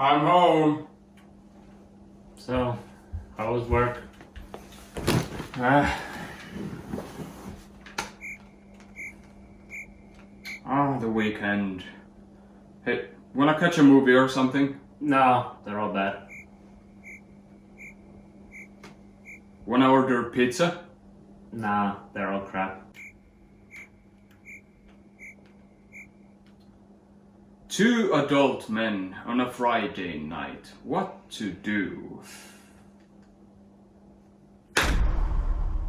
I'm home. So, how was work? The weekend. Hey, wanna catch a movie or something? No, they're all bad. Wanna order pizza? Nah, they're all crap. Two adult men on a Friday night. What to do?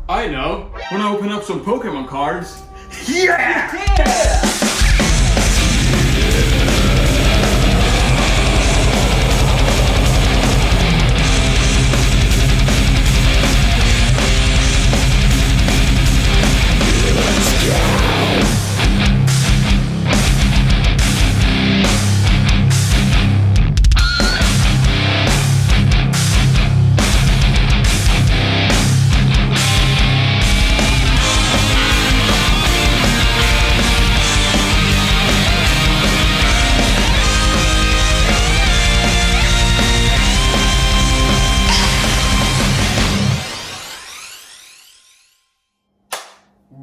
I know! Wanna open up some Pokémon cards? Yeah!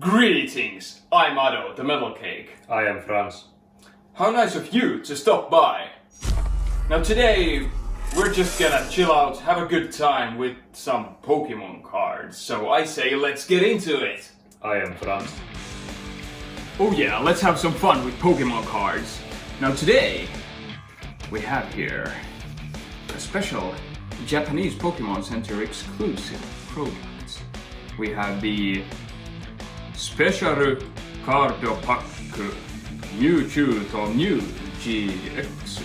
Greetings, I'm Otto, the Metalkake. I am FRANS. How nice of you to stop by. Now today, we're just gonna chill out, have a good time with some Pokémon cards. So I say let's get into it. I am FRANS. Oh yeah, let's have some fun with Pokémon cards. Now today, we have here a special Japanese Pokémon Center exclusive products. We have the Special Cardo Pack MEWTWO&MEW GX.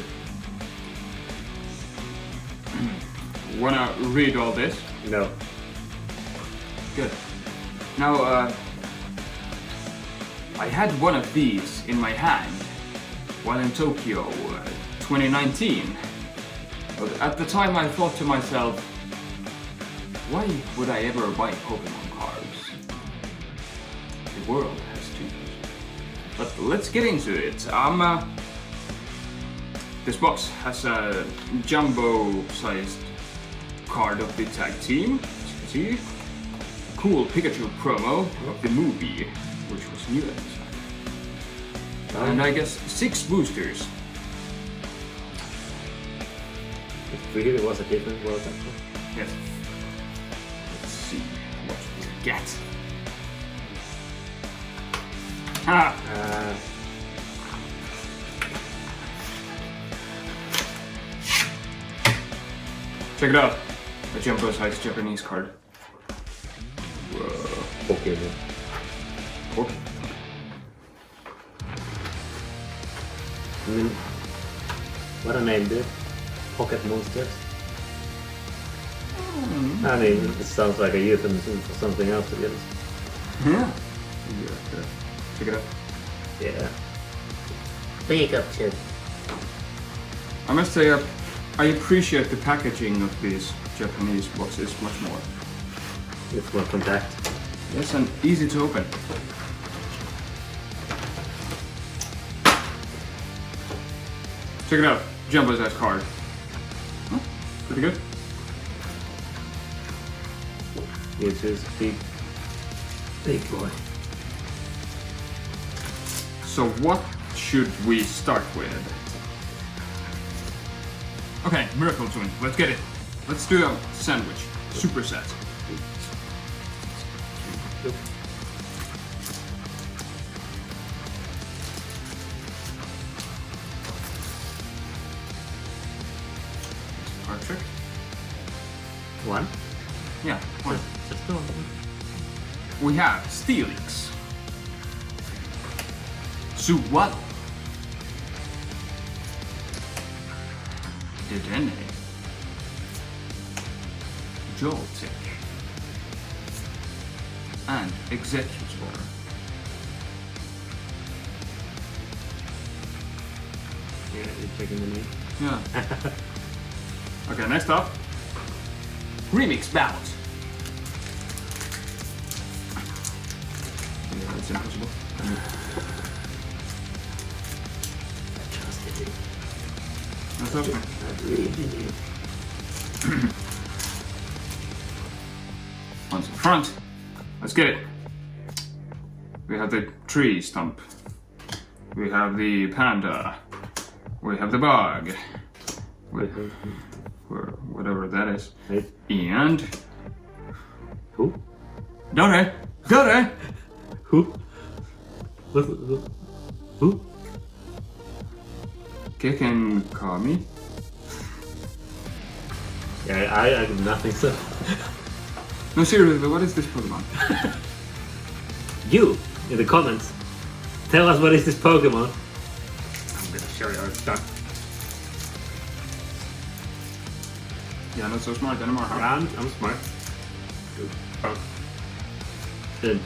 Wanna read all this? No. Good. Now, I had one of these in my hand while in Tokyo 2019. But at the time I thought to myself, why would I ever buy Pokemon cards? The world has changed. But let's get into it. This box has a jumbo-sized card of the tag team, as you can see. A cool Pikachu promo of the movie, which was new at the time. And I guess 6 boosters. It really was a different world actually. Yes. Let's see what we get. Ah! Check it out. A jumbo-sized Japanese card. Whoa. Pokémon. Okay. I mean, what a name, dude. Pocket Monsters. I mean, it sounds like a euphemism for something else, to be honest. Yeah. Check it out. Yeah. Big up, kid. I must say, I appreciate the packaging of these Japanese boxes much more. It's more compact. Yes, and easy to open. Check it out. Jumbo-sized card. Huh? Pretty good. It is big boy. So what should we start with? Okay, Miracle Twin, let's get it. Let's do a sandwich. Superset. Yep. Card trick? One? Yeah, one. Just go on. We have Steelix. Suwalo. Dedenne. Joltik. And Executor. Yeah, you're checking the name. Yeah. Okay, next up. Remix Bout. Yeah, that's impossible. trust me. Once in front. Let's get it. We have the tree stump. We have the panda. We have the bug. Whatever that is. Wait. And... Who? Dore! Dore! Who? Who? Who? Kick and call me. Yeah, I have nothing so. No, seriously, what is this Pokemon? You, in the comments, tell us what is this Pokemon. I'm gonna show you how it's done. Yeah, not so smart anymore, huh? I'm smart. Oh. Good.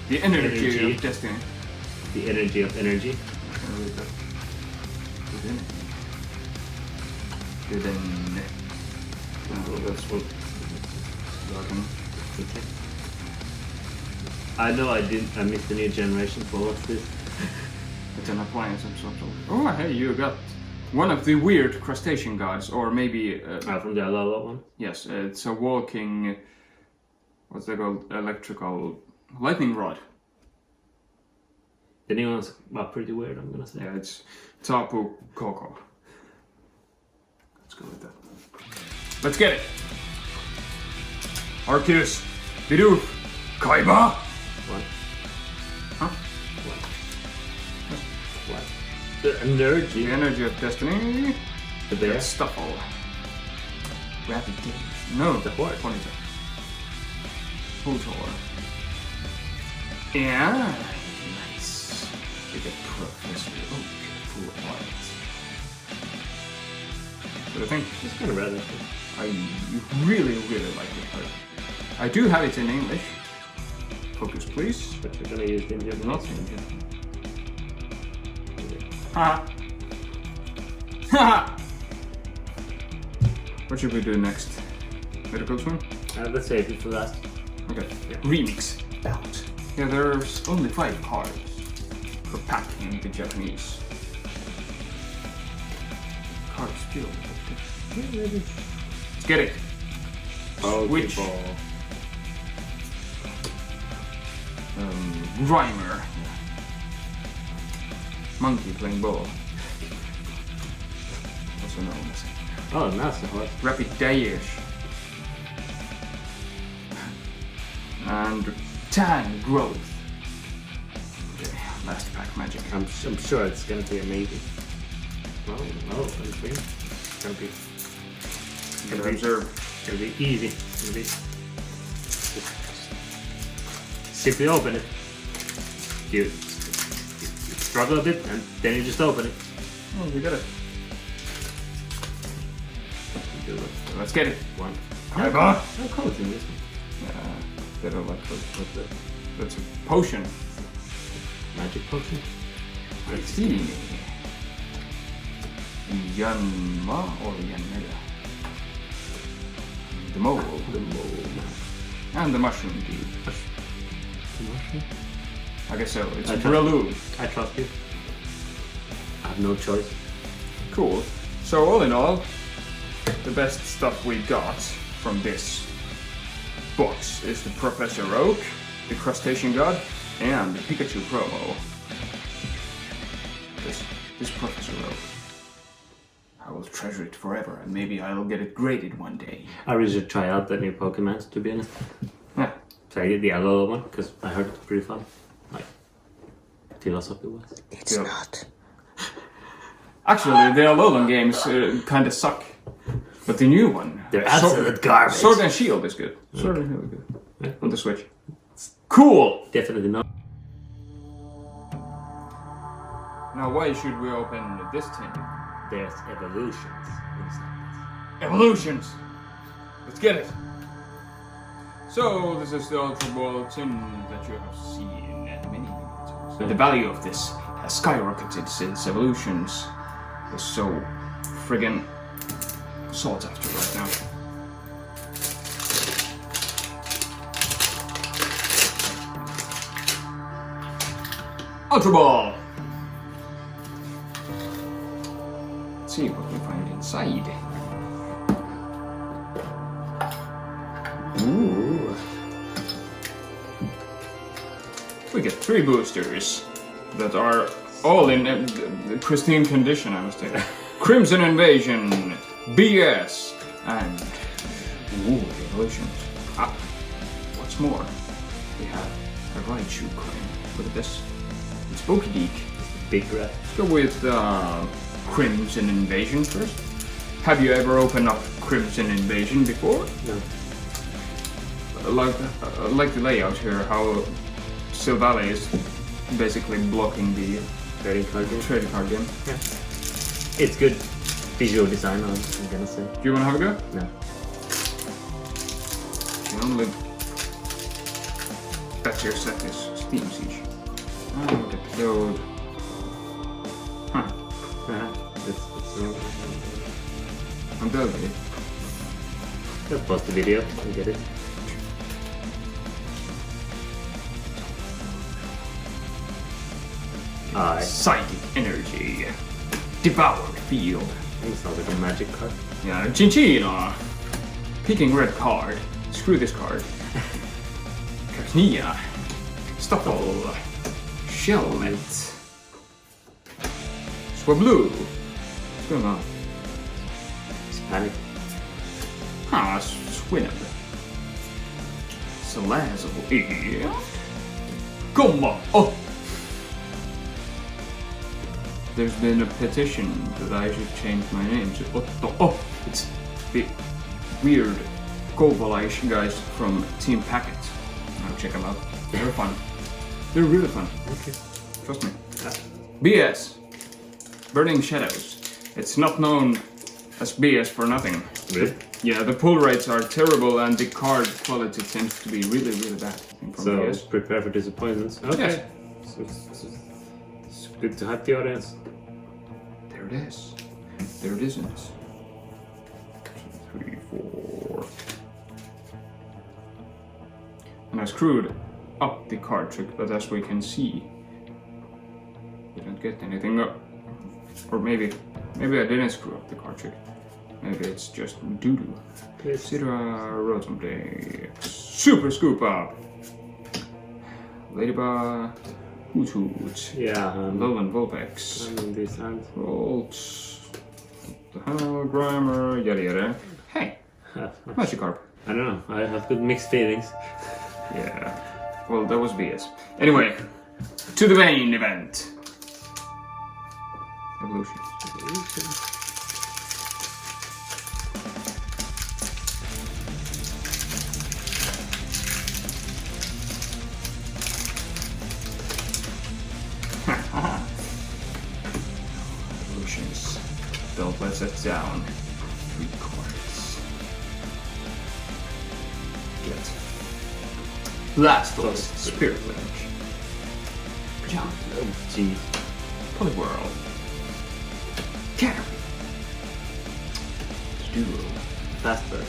The energy Energy. of destiny. The energy of energy. Good in... Oh, that's what. Dragon. Okay. I know I missed the new generation for what's this? It's an appliance of some sort. Oh, hey, you got one of the weird crustacean gods, or maybe... From the Alola one? yes, it's a walking... What's that called? Electrical... lightning rod. The new one's pretty weird, I'm gonna say. Yeah, it's Tapu Koko. Let's go with that. Let's get it! Arceus, Bidoof, Kaiba! What? Huh? What? The energy. The energy of destiny. The bear. That's Stuffle. Rapid Day. No, The horse. Ponyta. Pultor. Yeah. Nice. We get Professor Oak. Full of lights. What do you think? It's kind of rather. I really, really like it. I do have it in English. Focus, please. But you're gonna use it in Japanese. Not in Japanese. Haha. Haha. What should we do next? Medical swim? Let's save it for last. Okay. Yeah. Remix. Out. Yeah, there's only 5 cards per pack in the Japanese. Cards still. Yeah, maybe. Let's get it. Switch. Pokeball. Grimer. Monkey playing ball. Also known as Oh, that's the horse. Rapid Dayish. And Tang Growth. Okay, last pack magic. I'm sure it's gonna be amazing. Oh, it's gonna be. Observe. It's gonna be easy. It's gonna be. Simply open it. You struggle a bit, and then you just open it. Oh, we got it. Let's get it. One. Kaiba. How cold in this one? They don't like that's a potion. Magic potion. Let's see. Yanma or Yanmega. The mole. The mole. And the mushroom dude. The mushroom? I guess so. It's I Breloom. I trust you. I have no choice. Cool. So all in all, the best stuff we got from this box is the Professor Oak, the Crustacean God, and the Pikachu promo. This Professor Oak. I will treasure it forever, and maybe I'll get it graded one day. I really should try out the new Pokemon, to be honest. Yeah. Try the Alola one, because I heard it's pretty fun. Like, philosophy was. It's not. Actually, the Alolan games kind of suck. But the new one, They're absolute garbage. Sword and Shield is good. Sword and Shield is good. Yeah. On the Switch. Cool! Definitely not. Now why should we open this tin? There's evolutions. Evolutions! Let's get it! So, this is the Ultra Ball tin that you have seen and many times. The value of this has skyrocketed since Evolutions is so friggin' sought after right now. Ultra Ball! see what we find inside. Ooh. We get 3 boosters that are all in pristine condition, I must say. Crimson Invasion, BS, and evolutions. Ah, what's more, we have a Raichu coin. Look at this. It's Pokédeek. Big rat. Let's go with Crimson Invasion first. Have you ever opened up Crimson Invasion before? No. I like the layout here, how Silvally is basically blocking the Trading card game. trading card game. Yeah. It's good visual design, I'm gonna say. Do you want to have a go? No. The only better set is Steam Siege. Oh, look at the load. Huh. It's wrong. I'm building it. Just pause the video and get it. Psychic Energy. Devoured Field. It sounds like a magic card. Yeah, Chinchilla. Picking red card. Screw this card. Kaknia. Stuffle. Shelmet. Swablu. What's going on? It's panic. Ah, Swinub. Salazzle. Yeah. Come on. Oh! There's been a petition that I should change my name to Otto. Oh! It's the weird Kovalaish guys from Team Packet. I'll check them out. They're fun. They're really fun. Okay. Trust me. BS. Burning Shadows. It's not known as BS for nothing. Really? Yeah, the pull rates are terrible and the card quality tends to be really, really bad. From So BS. prepare for disappointments. Okay. So it's good to have the audience. There it is. There it isn't. 3, 4. And I screwed up the card trick, but as we can see, we don't get anything up. Or maybe I didn't screw up the card trick. Maybe it's just doo-doo. Sidra Rotomday. Super Scoop Up. Ladybug. Hoot Hoot. Yeah. Lolan Vulpex. These hands. Rolts. The hell, Grimer, yada yada. Hey, Magikarp. I don't know. I have good mixed feelings. Yeah. Well, that was BS. Anyway, to the main event. Evolution. Evolutions. Don't let us down. 3 cards. Get Blastoise, Spirit Link. Jump. Oh, jeez. Poliwhirl. Caterpie. Duo. Faster.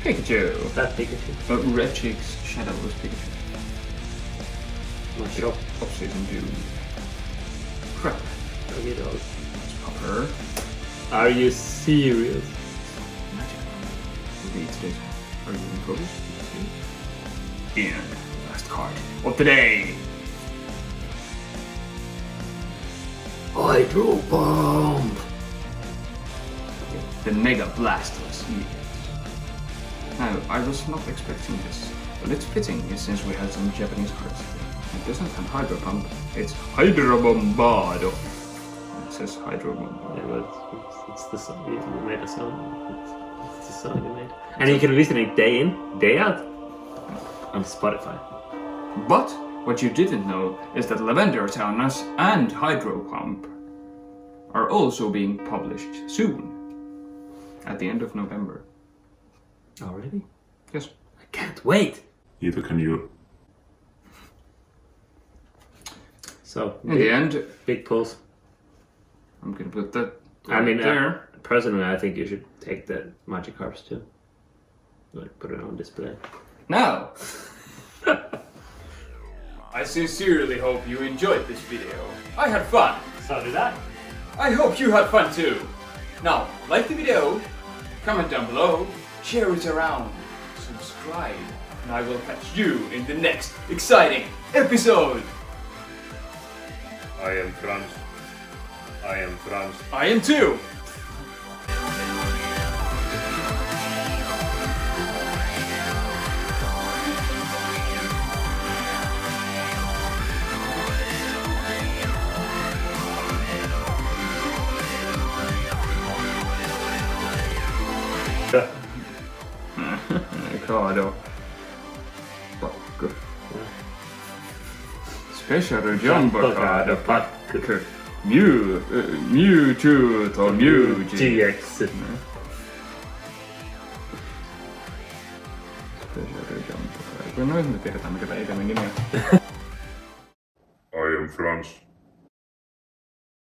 Pikachu. That Pikachu. Red Cheeks, Shadowless Pikachu. Knock it off. Off-season Dude. Crap. Okay, dog. Popper. Are you serious? Magic. Maybe today's. Are you in focus? And last card of the day. Hydro Bomb! The Mega Blastoise. Now, I was not expecting this, but it's fitting since we had some Japanese cards. It doesn't have Hydro Pump, it's Hydro Bombado. It says Hydro Bombado. Yeah, but it's the song. You made a song. It's the song you made. And you can listen it day in, day out on Spotify. But what you didn't know is that Lavender Taunas and Hydro Pump are also being published soon. At the end of November. Already? Yes. I can't wait! Either can you. So, In the end, big pulls. I'm gonna put that I mean, there. Personally, I think you should take the Magikarps too. Like, put it on display. Now, I sincerely hope you enjoyed this video. I had fun. So did I. I hope you had fun too. Now, like the video, comment down below, share it around, subscribe, and I will catch you in the next exciting episode. I am FRANS. I am FRANS. I am too. Klar då. Pakko. Special jumbo card pakko. MEWTWO to MEW GX. Special jumbo card. Kun noin me tiedetään mikä tää itemin nimi on. I am FRANS.